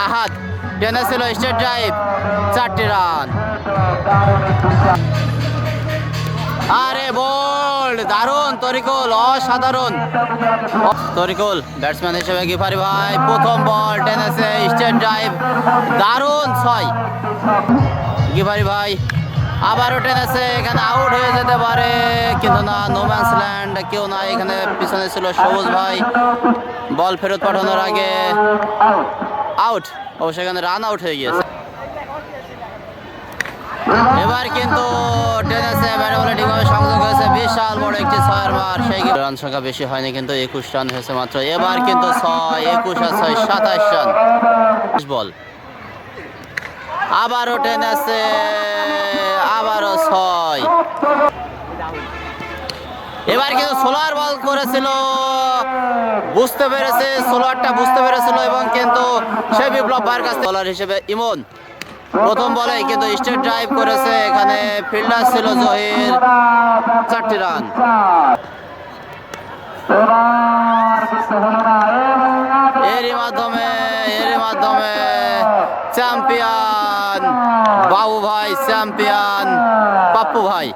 আহাদ, টেনেছিল state drive, 4টি run. আরে বল, দারুণ তরিকুল, অসাধারণ তরিকুল ব্যাটসম্যান হিসেবে গিফারি ভাই প্রথম বল টেনেছে স্টেট ড্রাইভ, দারুণ 6। গিফারি ভাই আবারও টেনেছে, এখানে আউট হয়ে যেতে পারে কিন্তু না, নোম্যান্স ল্যান্ড, কেউ না এখানে, পিছনে ছিল সবুজ ভাই। বল ফেরত পাঠানোর আগে আউট, অবশ্য এখানে রান আউট হয়ে গিয়েছে। এবার কিন্তু টেনেছে, ব্যাটে বলে ঠিকভাবে সংযোগ হয়েছে, বিশাল বড় একটি 6-এর মার। সেই রান সংখ্যা বেশি হয়নি কিন্তু 21 রান হয়েছে মাত্র। এবার কিন্তু 6, 21 আর 6, 27 রান। বল আবারও টেনেছে, আবারও 6। এবার কিন্তু সোলার বল করেছিল, বুঝতে পেরেছে, সোলারটা বুঝতে পেরেছিল এবং কিন্তু সেই বিপ্লব ভাইয়ের কাছে সোলার হিসেবে ইমন প্রথম বলে কিন্তু স্টেট ড্রাইভ করেছে, এখানে ফিল্ডার ছিল জহির, 4টি রান। এরই মাধ্যমে চ্যাম্পিয়ন বাবু ভাই, চ্যাম্পিয়ন পাপ্পু ভাই।